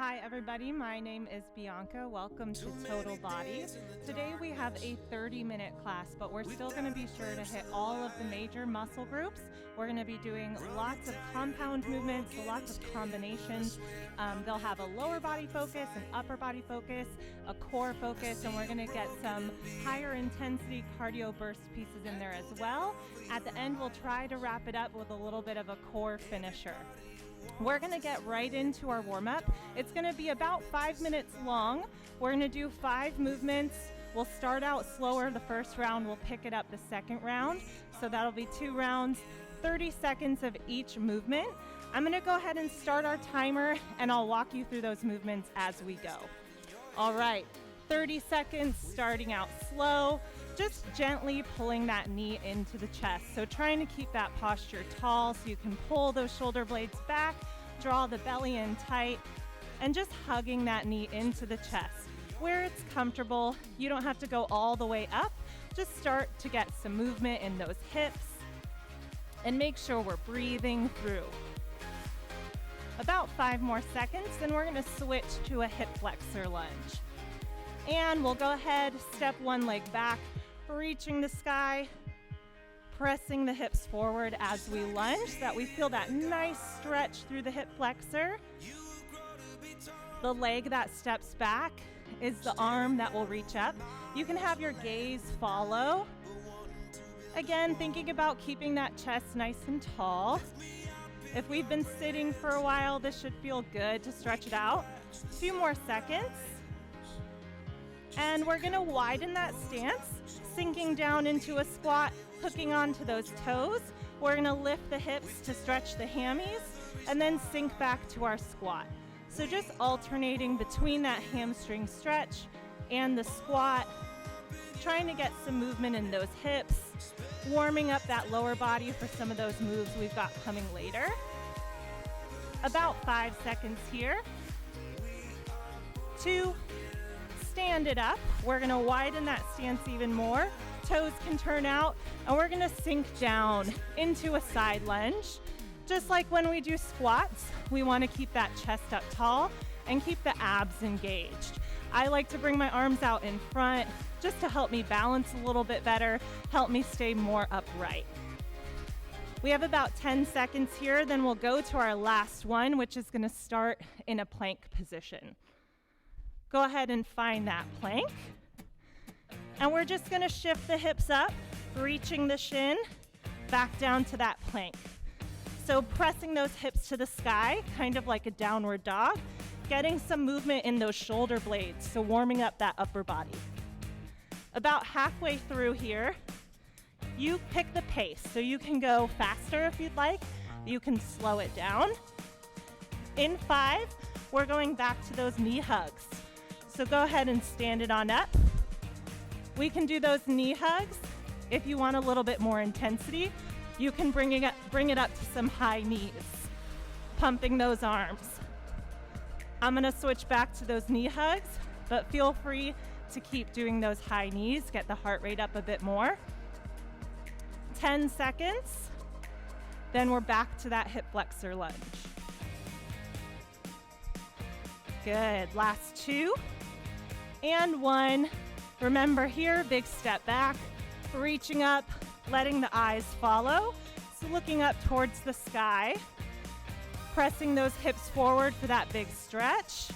Hi everybody, my name is Bianca. Welcome to Total Body. Today we have a 30-minute class, but we're still going to be sure to hit all of the major muscle groups. We're going to be doing lots of compound movements, lots of combinations. They'll have a lower body focus, an upper body focus, a core focus, and we're going to get some higher intensity cardio burst pieces in there as well. At the end, we'll try to wrap it up with a little bit of a core finisher. We're going to get right into our warm-up. It's going to be about 5 minutes long. We're going to do 5 movements. We'll start out slower the first round. We'll pick it up the second round. So that'll be 2 rounds, 30 seconds of each movement. I'm going to go ahead and start our timer, and I'll walk you through those movements as we go. All right, 30 seconds, starting out slow, just gently pulling that knee into the chest. So trying to keep that posture tall so you can pull those shoulder blades back, draw the belly in tight, and just hugging that knee into the chest. Where it's comfortable, you don't have to go all the way up. Just start to get some movement in those hips and make sure we're breathing through. About 5 more seconds, then we're gonna switch to a hip flexor lunge. And we'll go ahead, step one leg back, reaching the sky, pressing the hips forward as we lunge so that we feel that nice stretch through the hip flexor. The leg that steps back is the arm that will reach up. You can have your gaze follow. Again, thinking about keeping that chest nice and tall. If we've been sitting for a while, this should feel good to stretch it out. A few more seconds. And we're gonna widen that stance, sinking down into a squat, hooking onto those toes. We're gonna lift the hips to stretch the hammies and then sink back to our squat. So just alternating between that hamstring stretch and the squat, trying to get some movement in those hips, warming up that lower body for some of those moves we've got coming later. About 5 seconds here. 2, stand it up. We're gonna widen that stance even more. Toes can turn out, and we're gonna sink down into a side lunge. Just like when we do squats, we wanna keep that chest up tall and keep the abs engaged. I like to bring my arms out in front just to help me balance a little bit better, help me stay more upright. We have about 10 seconds here, then we'll go to our last one, which is gonna start in a plank position. Go ahead and find that plank. And we're just gonna shift the hips up, reaching the shin, back down to that plank. So pressing those hips to the sky, kind of like a downward dog, getting some movement in those shoulder blades, so warming up that upper body. About halfway through here, you pick the pace. So you can go faster if you'd like, you can slow it down. In 5, we're going back to those knee hugs. So go ahead and stand it on up. We can do those knee hugs. If you want a little bit more intensity, you can bring it up to some high knees, pumping those arms. I'm gonna switch back to those knee hugs, but feel free to keep doing those high knees, get the heart rate up a bit more. 10 seconds, then we're back to that hip flexor lunge. Good, last 2. And 1. Remember here, big step back, reaching up, letting the eyes follow. So looking up towards the sky, pressing those hips forward for that big stretch.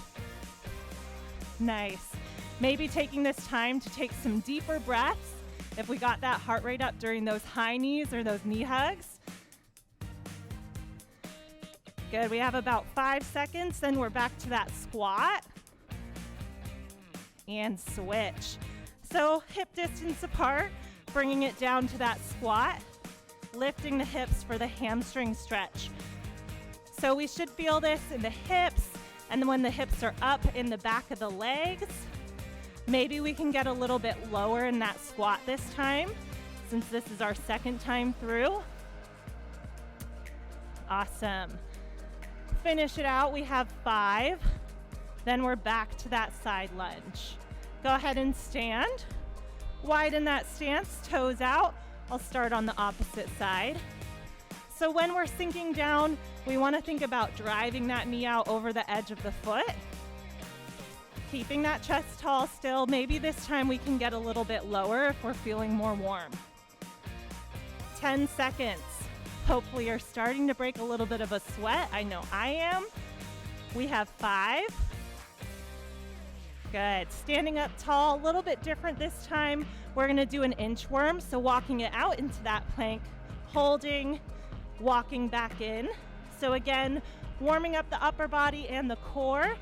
Nice. Maybe taking this time to take some deeper breaths if we got that heart rate up during those high knees or those knee hugs. Good, we have about 5 seconds, then we're back to that squat. And switch. So hip distance apart, bringing it down to that squat, lifting the hips for the hamstring stretch. So we should feel this in the hips, and then when the hips are up in the back of the legs, maybe we can get a little bit lower in that squat this time, since this is our second time through. Awesome. Finish it out, we have 5. Then we're back to that side lunge. Go ahead and stand. Widen that stance, toes out. I'll start on the opposite side. So when we're sinking down, we want to think about driving that knee out over the edge of the foot. Keeping that chest tall still. Maybe this time we can get a little bit lower if we're feeling more warm. 10 seconds. Hopefully you're starting to break a little bit of a sweat. I know I am. We have 5. Good. Standing up tall, a little bit different this time. We're gonna do an inchworm, so walking it out into that plank, holding, walking back in. So again, warming up the upper body and the core.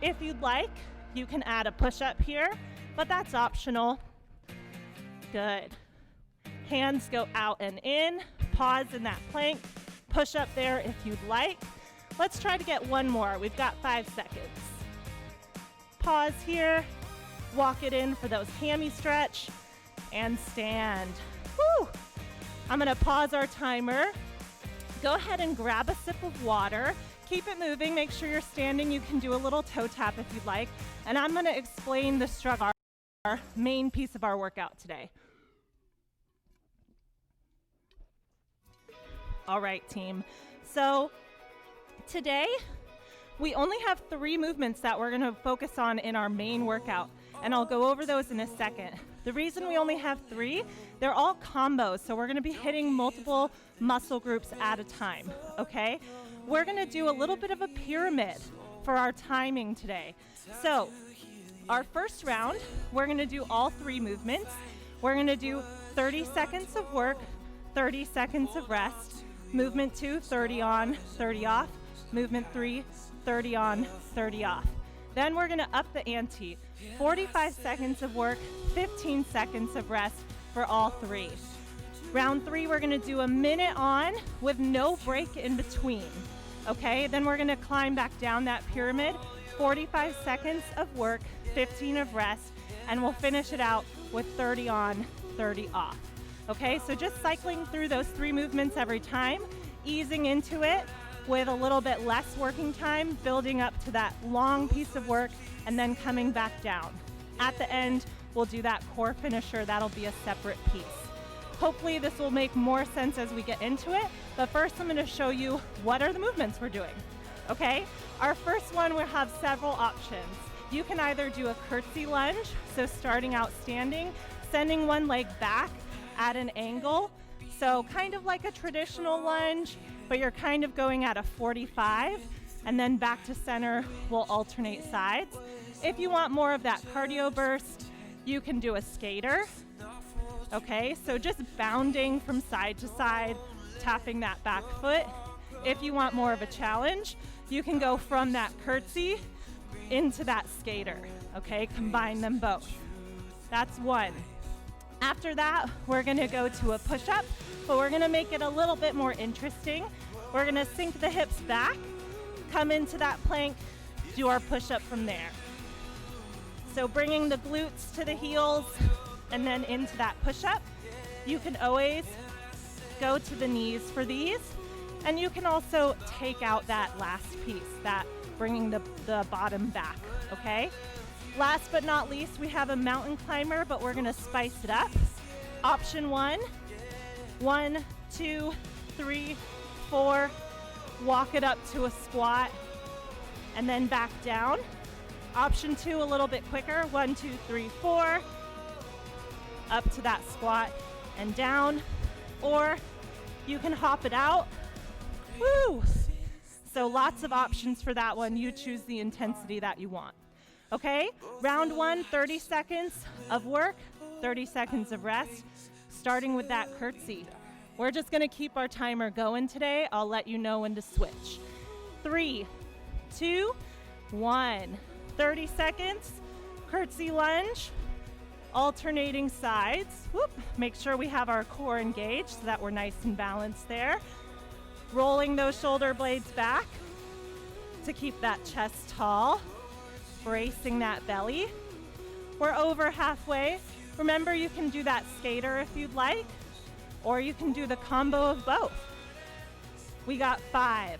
If you'd like, you can add a push-up here, but that's optional. Good. Hands go out and in. Pause in that plank. Push up there if you'd like. Let's try to get one more. We've got 5 seconds. Pause here. Walk it in for those hammy stretch. And stand. Woo! I'm gonna pause our timer. Go ahead and grab a sip of water. Keep it moving. Make sure you're standing. You can do a little toe tap if you'd like. And I'm gonna explain the struggle, our main piece of our workout today. All right, team. So today, we only have 3 movements that we're gonna focus on in our main workout, and I'll go over those in a second. The reason we only have 3, they're all combos, so we're gonna be hitting multiple muscle groups at a time, okay? We're gonna do a little bit of a pyramid for our timing today. So our first round, we're gonna do all 3 movements. We're gonna do 30 seconds of work, 30 seconds of rest. Movement 2, 30 on, 30 off. Movement 3, 30 on, 30 off. Then we're gonna up the ante. 45 seconds of work, 15 seconds of rest for all 3. Round 3, we're gonna do a minute on with no break in between. Okay, then we're gonna climb back down that pyramid, 45 seconds of work, 15 of rest, and we'll finish it out with 30 on, 30 off. Okay, so just cycling through those 3 movements every time, easing into it with a little bit less working time, building up to that long piece of work, and then coming back down. At the end, we'll do that core finisher. That'll be a separate piece. Hopefully this will make more sense as we get into it, but first I'm gonna show you what are the movements we're doing, okay? Our first one will have several options. You can either do a curtsy lunge, so starting out standing, sending one leg back at an angle, so kind of like a traditional lunge, but you're kind of going at a 45, and then back to center, we'll alternate sides. If you want more of that cardio burst, you can do a skater. Okay, so just bounding from side to side, tapping that back foot. If you want more of a challenge, you can go from that curtsy into that skater. Okay, combine them both. That's one. After that, we're gonna go to a push-up, but we're gonna make it a little bit more interesting. We're gonna sink the hips back, come into that plank, do our push-up from there. So bringing the glutes to the heels, and then into that push-up. You can always go to the knees for these, and you can also take out that last piece, that bringing the bottom back, okay? Last but not least, we have a mountain climber, but we're gonna spice it up. Option 1, 1, 2, 3, 4, walk it up to a squat, and then back down. Option 2, a little bit quicker, 1, 2, 3, 4, up to that squat and down, or you can hop it out. Woo! So lots of options for that one. You choose the intensity that you want. Okay, round 1, 30 seconds of work, 30 seconds of rest, starting with that curtsy. We're just gonna keep our timer going today. I'll let you know when to switch. 3, 2, 1. 30 seconds, curtsy lunge, alternating sides. Whoop. Make sure we have our core engaged so that we're nice and balanced there. Rolling those shoulder blades back to keep that chest tall. Bracing that belly. We're over halfway. Remember, you can do that skater if you'd like, or you can do the combo of both. We got 5.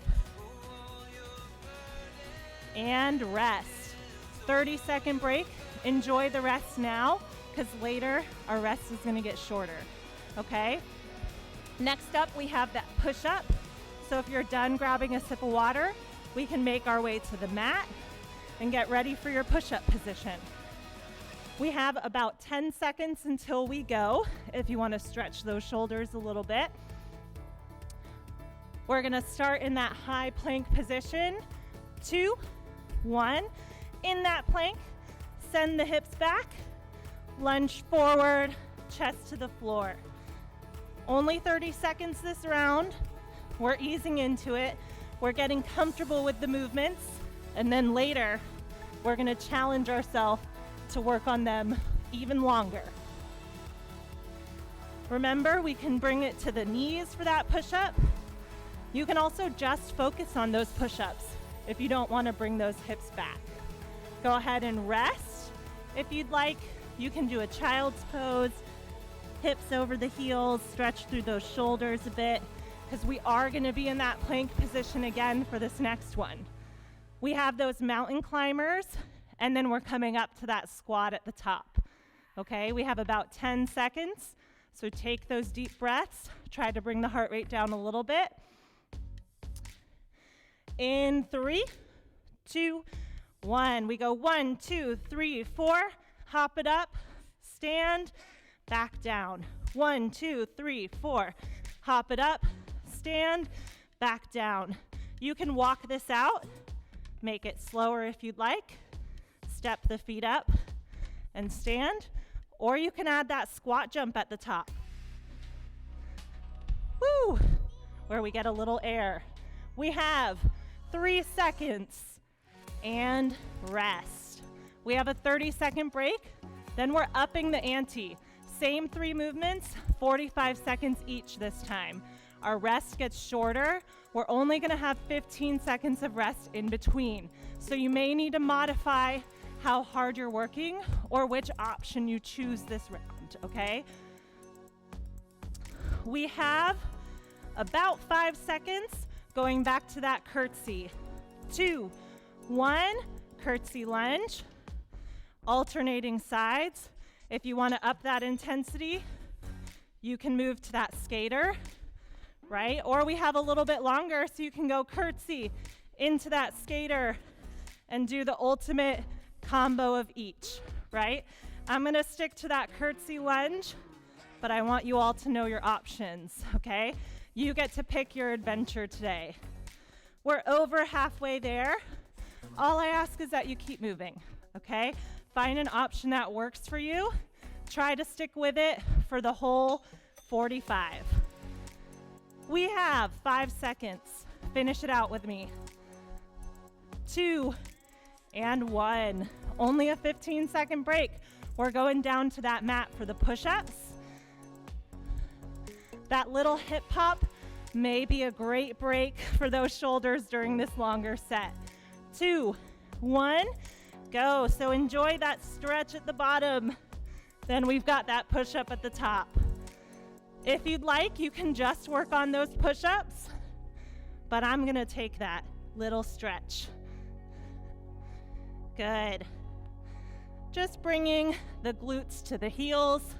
And rest. 30-second break. Enjoy the rest now, because later our rest is going to get shorter, okay? Next up, we have that push-up. So if you're done grabbing a sip of water, we can make our way to the mat. and get ready for your push-up position. We have about 10 seconds until we go, if you want to stretch those shoulders a little bit. We're going to start in that high plank position. 2, 1. In that plank, send the hips back, lunge forward, chest to the floor. Only 30 seconds this round. We're easing into it. We're getting comfortable with the movements, and then later, we're going to challenge ourselves to work on them even longer. Remember, we can bring it to the knees for that push-up. You can also just focus on those push-ups if you don't want to bring those hips back. Go ahead and rest. If you'd like, you can do a child's pose, hips over the heels, stretch through those shoulders a bit, because we are going to be in that plank position again for this next one. We have those mountain climbers, and then we're coming up to that squat at the top. Okay, we have about 10 seconds, so take those deep breaths. Try to bring the heart rate down a little bit. In 3, 2, 1. We go 1, 2, 3, 4. Hop it up, stand, back down. 1, 2, 3, 4. Hop it up, stand, back down. You can walk this out, make it slower if you'd like. Step the feet up and stand, or you can add that squat jump at the top. Woo! Where we get a little air. We have 3 seconds and rest. We have a 30-second break, then we're upping the ante. Same 3 movements, 45 seconds each this time. Our rest gets shorter. We're only gonna have 15 seconds of rest in between. So you may need to modify how hard you're working or which option you choose this round, okay? We have about 5 seconds going back to that curtsy. 2, 1, curtsy lunge, alternating sides. If you want to up that intensity, you can move to that skater, right? Or we have a little bit longer, so you can go curtsy into that skater and do the ultimate combo of each, right? I'm going to stick to that curtsy lunge, but I want you all to know your options, okay? You get to pick your adventure today. We're over halfway there. All I ask is that you keep moving, okay? Find an option that works for you. Try to stick with it for the whole 45. We have 5 seconds. Finish it out with me. 2 and 1. Only a 15-second break. We're going down to that mat for the push-ups. That little hip hop may be a great break for those shoulders during this longer set. 2, 1, go. So enjoy that stretch at the bottom. Then we've got that push-up at the top. If you'd like, you can just work on those push-ups, but I'm gonna take that little stretch. Good. Just bringing the glutes to the heels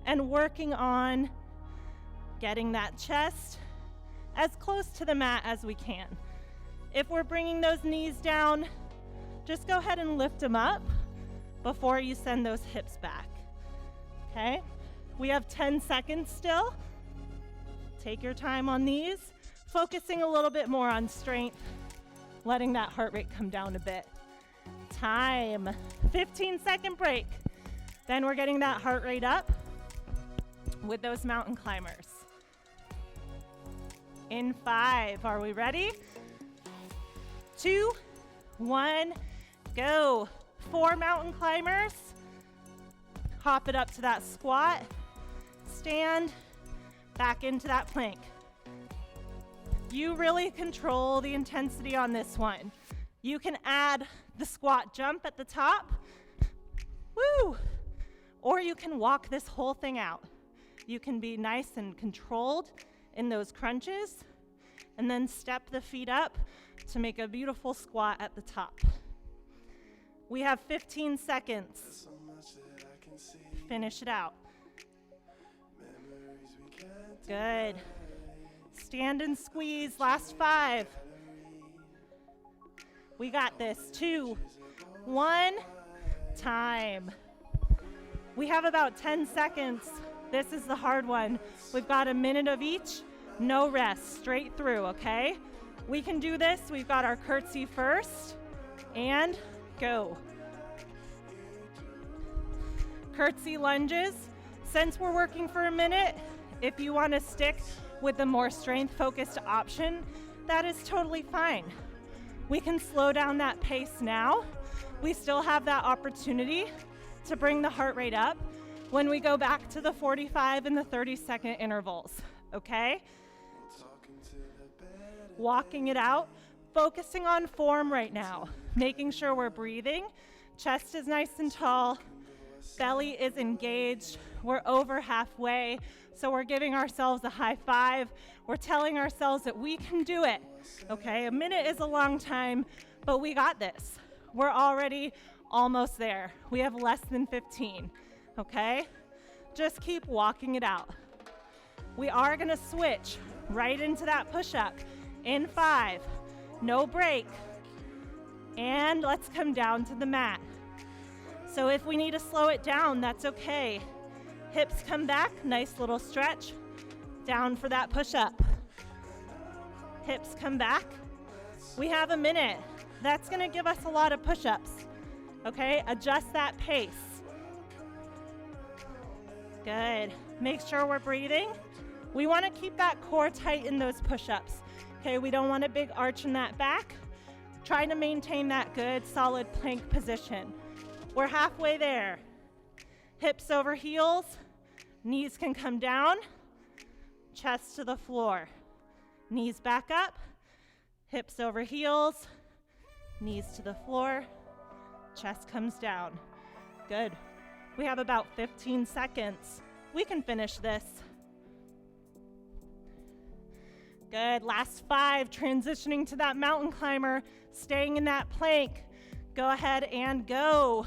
and working on getting that chest as close to the mat as we can. If we're bringing those knees down, just go ahead and lift them up before you send those hips back. Okay? We have 10 seconds still. Take your time on these, focusing a little bit more on strength, letting that heart rate come down a bit. Time. 15-second break. Then we're getting that heart rate up with those mountain climbers. In 5, are we ready? 2, 1, go. 4 mountain climbers. Hop it up to that squat. Stand, back into that plank. You really control the intensity on this one. You can add the squat jump at the top. Woo! Or you can walk this whole thing out. You can be nice and controlled in those crunches, and then step the feet up to make a beautiful squat at the top. We have 15 seconds. Finish it out. Good. Stand and squeeze, last 5. We got this. 2, One time. We have about 10 seconds. This is the hard one. We've got a minute of each, no rest, straight through, okay? We can do this. We've got our curtsy first, and go. Curtsy lunges. Since we're working for a minute, if you want to stick with the more strength-focused option, that is totally fine. We can slow down that pace now. We still have that opportunity to bring the heart rate up when we go back to the 45 and the 30-second intervals, okay? Walking it out, focusing on form right now, making sure we're breathing. Chest is nice and tall, belly is engaged. We're over halfway, so we're giving ourselves a high five. We're telling ourselves that we can do it, okay? A minute is a long time, but we got this. We're already almost there. We have less than 15, okay? Just keep walking it out. We are gonna switch right into that push-up in 5, no break. And let's come down to the mat. So if we need to slow it down, that's okay. Hips come back, nice little stretch. Down for that push-up. Hips come back. We have a minute. That's gonna give us a lot of push-ups, okay? Adjust that pace. Good. Make sure we're breathing. We wanna keep that core tight in those push-ups, okay? We don't want a big arch in that back. Try to maintain that good, solid plank position. We're halfway there. Hips over heels, knees can come down, chest to the floor. Knees back up, hips over heels, knees to the floor, chest comes down. Good. We have about 15 seconds. We can finish this. Good. Last 5, transitioning to that mountain climber, staying in that plank. Go ahead and go.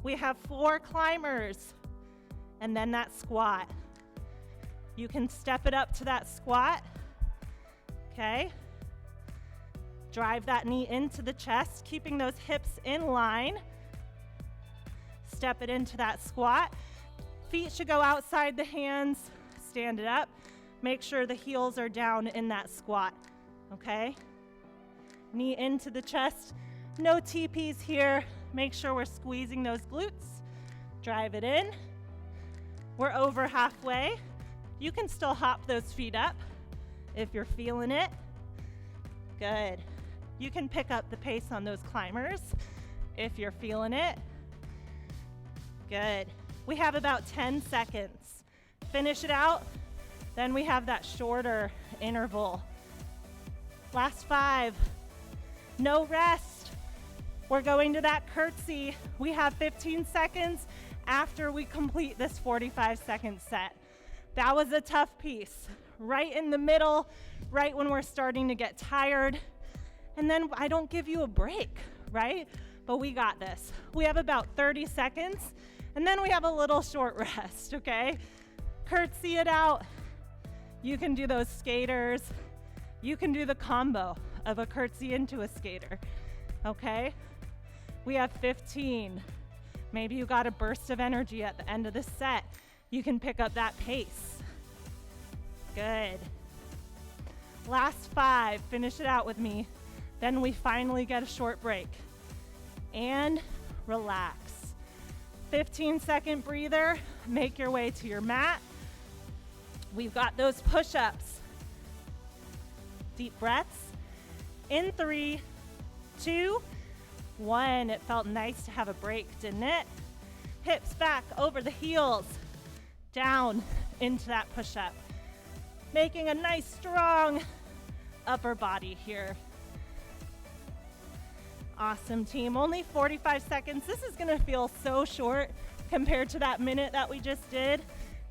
We have 4 climbers, and then that squat. You can step it up to that squat, okay? Drive that knee into the chest, keeping those hips in line. Step it into that squat. Feet should go outside the hands. Stand it up. Make sure the heels are down in that squat, okay? Knee into the chest. No TPs here. Make sure we're squeezing those glutes. Drive it in. We're over halfway. You can still hop those feet up if you're feeling it. Good. You can pick up the pace on those climbers if you're feeling it. Good. We have about 10 seconds. Finish it out. Then we have that shorter interval. Last 5. No rest. We're going to that curtsy. We have 15 seconds after we complete this 45-second set. That was a tough piece. Right in the middle, right when we're starting to get tired. And then I don't give you a break, right? But we got this. We have about 30 seconds, and then we have a little short rest, okay? Curtsy it out. You can do those skaters. You can do the combo of a curtsy into a skater, okay? We have 15. Maybe you got a burst of energy at the end of the set. You can pick up that pace. Good. Last 5, finish it out with me. Then we finally get a short break. And relax. 15-second breather, make your way to your mat. We've got those push-ups. Deep breaths. In 3, 2, 1. It felt nice to have a break, didn't it? Hips back over the heels. Down into that push-up. Making a nice, strong upper body here. Awesome, team. Only 45 seconds. This is going to feel so short compared to that minute that we just did.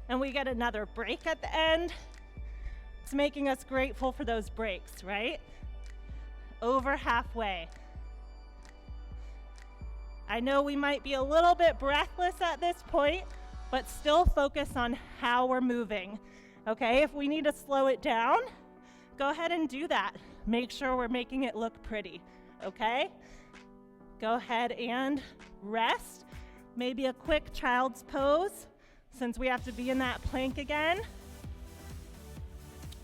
And we get another break at the end. It's making us grateful for those breaks, right? Over halfway. I know we might be a little bit breathless at this point, but still focus on how we're moving, okay? If we need to slow it down, go ahead and do that. Make sure we're making it look pretty, okay? Go ahead and rest. Maybe a quick child's pose since we have to be in that plank again.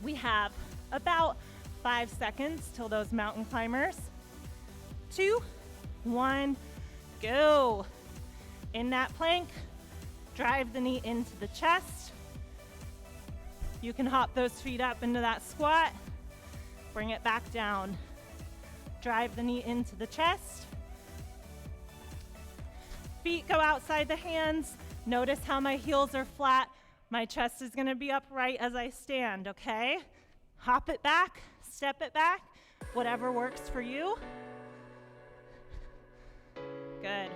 We have about 5 seconds till those mountain climbers. 2, 1, go. In that plank, drive the knee into the chest. You can hop those feet up into that squat. Bring it back down. Drive the knee into the chest. Feet go outside the hands. Notice how my heels are flat. My chest is gonna be upright as I stand, okay? Hop it back, step it back, whatever works for you. Good.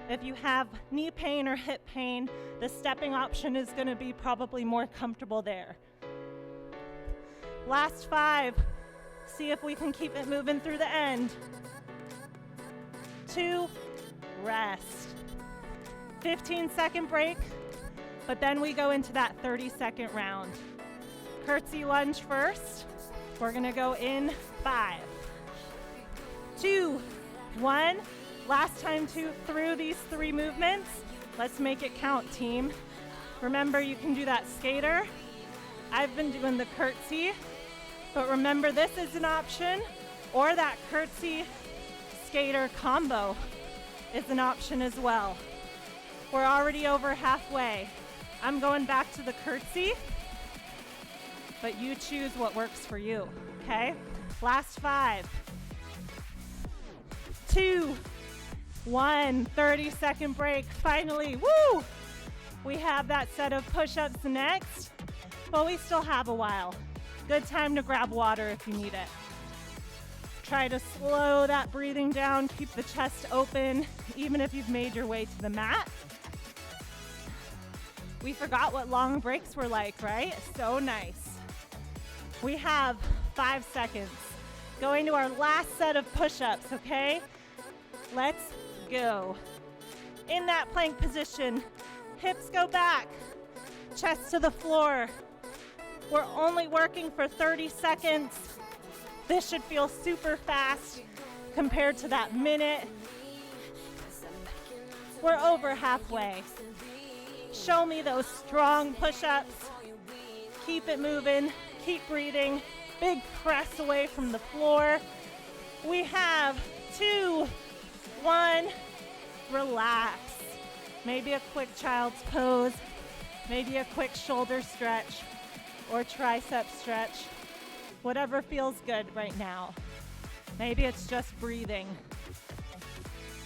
If you have knee pain or hip pain, the stepping option is gonna be probably more comfortable there. Last 5. See if we can keep it moving through the end. 2, rest. 15-second break, but then we go into that 30-second round. Curtsy lunge first. We're gonna go in 5, 2, 1. Last time through these 3 movements. Let's make it count, team. Remember, you can do that skater. I've been doing the curtsy, but remember this is an option, or that curtsy skater combo is an option as well. We're already over halfway. I'm going back to the curtsy, but you choose what works for you, okay? Last 5, 2, 1, 30-second break. Finally, woo! We have that set of push-ups next, but we still have a while. Good time to grab water if you need it. Try to slow that breathing down, keep the chest open, even if you've made your way to the mat. We forgot what long breaks were like, right? So nice. We have 5 seconds. Going to our last set of push-ups, okay? Let's go. In that plank position, hips go back, chest to the floor. We're only working for 30 seconds. This should feel super fast compared to that minute. We're over halfway. Show me those strong push-ups. Keep it moving, keep breathing. Big press away from the floor. We have 2, 1, relax. Maybe a quick child's pose, maybe a quick shoulder stretch or tricep stretch, whatever feels good right now. Maybe it's just breathing.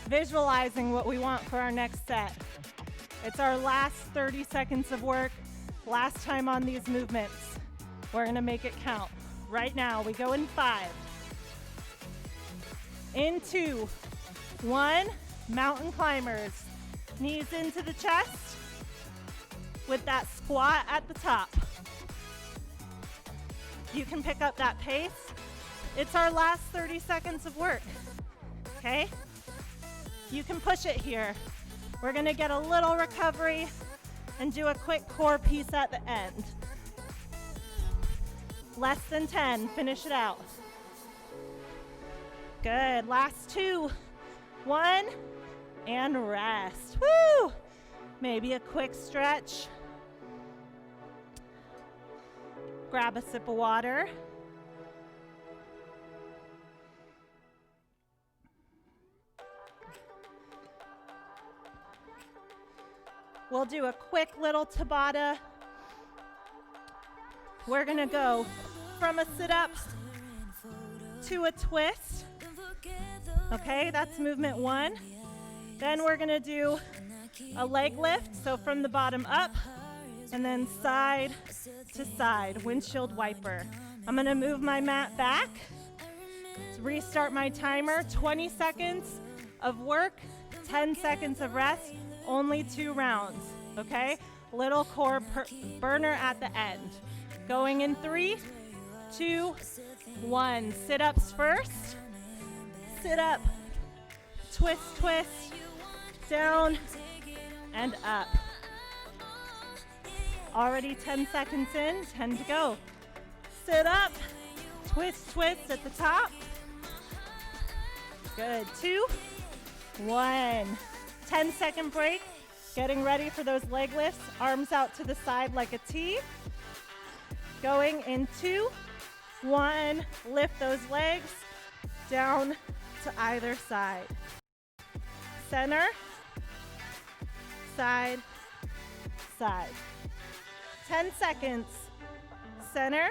Visualizing what we want for our next set. It's our last 30 seconds of work, last time on these movements. We're gonna make it count. Right now, we go in 5, in 2, 1, mountain climbers. Knees into the chest with that squat at the top. You can pick up that pace. It's our last 30 seconds of work, okay? You can push it here. We're gonna get a little recovery and do a quick core piece at the end. Less than 10, finish it out. Good, last 2, 1, and rest. Woo! Maybe a quick stretch. Grab a sip of water. We'll do a quick little Tabata. We're gonna go from a sit-up to a twist. Okay, that's movement 1. Then we're gonna do a leg lift, so from the bottom up, and then side to side, windshield wiper. I'm gonna move my mat back, restart my timer, 20 seconds of work, 10 seconds of rest, only 2 rounds, okay? Little core burner at the end. Going in 3, 2, 1. Sit-ups first. Sit up, twist, twist, down, and up. Already 10 seconds in, 10 to go. Sit up, twist, twist at the top. Good, 2, 1. 10-second break. Getting ready for those leg lifts. Arms out to the side like a T. Going in 2, 1. Lift those legs down to either side. Center, side, side. 10 seconds. Center,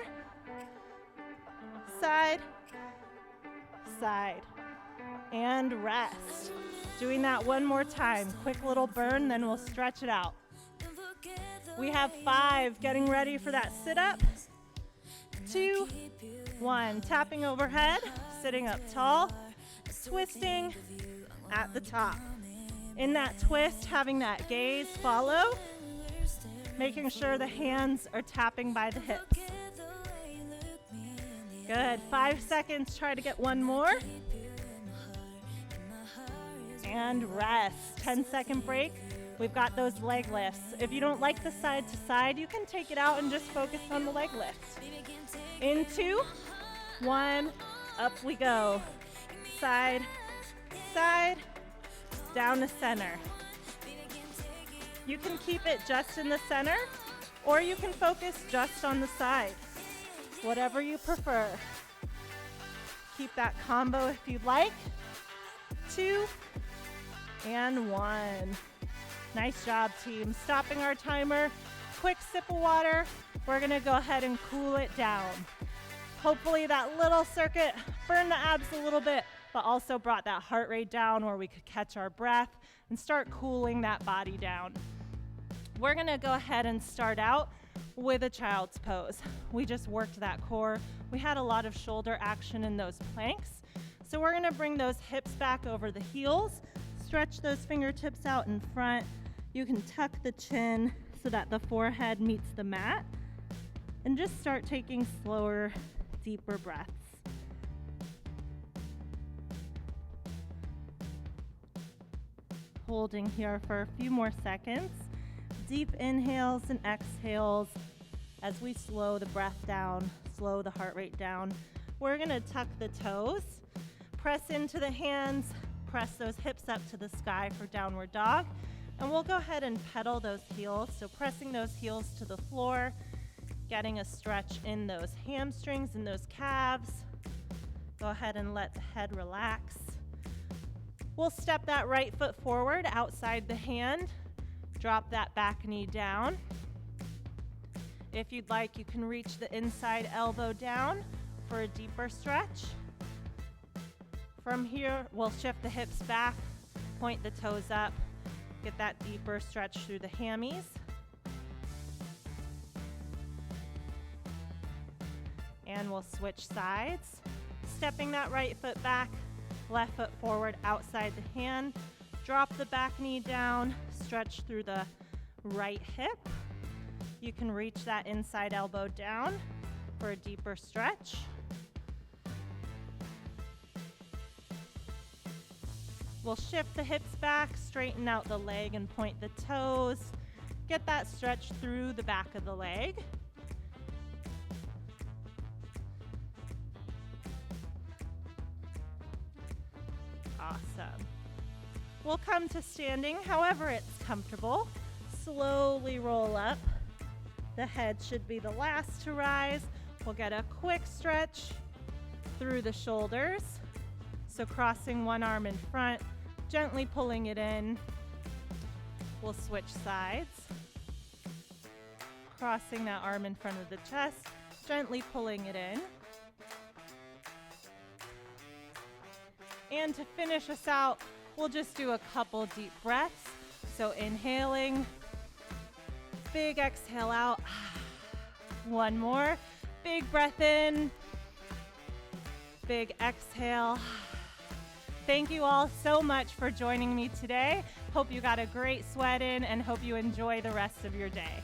side, side. And rest. Doing that one more time. Quick little burn, then we'll stretch it out. We have 5. Getting ready for that sit-up. 2, 1. Tapping overhead, sitting up tall, twisting at the top. In that twist, having that gaze follow, making sure the hands are tapping by the hips. Good. 5 seconds. Try to get one more. And rest. 10-second break. We've got those leg lifts. If you don't like the side to side, you can take it out and just focus on the leg lifts. In 2, 1, up we go. Side, side, down to center. You can keep it just in the center, or you can focus just on the side. Whatever you prefer. Keep that combo if you'd like. 2, and 1. Nice job, team. Stopping our timer. Quick sip of water. We're gonna go ahead and cool it down. Hopefully that little circuit burned the abs a little bit, but also brought that heart rate down where we could catch our breath and start cooling that body down. We're gonna go ahead and start out with a child's pose. We just worked that core. We had a lot of shoulder action in those planks. So we're gonna bring those hips back over the heels, stretch those fingertips out in front. You can tuck the chin so that the forehead meets the mat, and just start taking slower, deeper breaths. Holding here for a few more seconds. Deep inhales and exhales as we slow the breath down, slow the heart rate down. We're gonna tuck the toes, press into the hands, press those hips up to the sky for downward dog, and we'll go ahead and pedal those heels. So pressing those heels to the floor, getting a stretch in those hamstrings and those calves. Go ahead and let the head relax. We'll step that right foot forward outside the hand, drop that back knee down. If you'd like, you can reach the inside elbow down for a deeper stretch. From here, we'll shift the hips back, point the toes up, get that deeper stretch through the hammies. And we'll switch sides. Stepping that right foot back, left foot forward outside the hand. Drop the back knee down, stretch through the right hip. You can reach that inside elbow down for a deeper stretch. We'll shift the hips back, straighten out the leg and point the toes. Get that stretch through the back of the leg. Awesome. We'll come to standing however it's comfortable. Slowly roll up. The head should be the last to rise. We'll get a quick stretch through the shoulders. So crossing one arm in front, gently pulling it in. We'll switch sides. Crossing that arm in front of the chest, gently pulling it in. And to finish us out, we'll just do a couple deep breaths. So inhaling, big exhale out. One more, big breath in, big exhale. Thank you all so much for joining me today. Hope you got a great sweat in and hope you enjoy the rest of your day.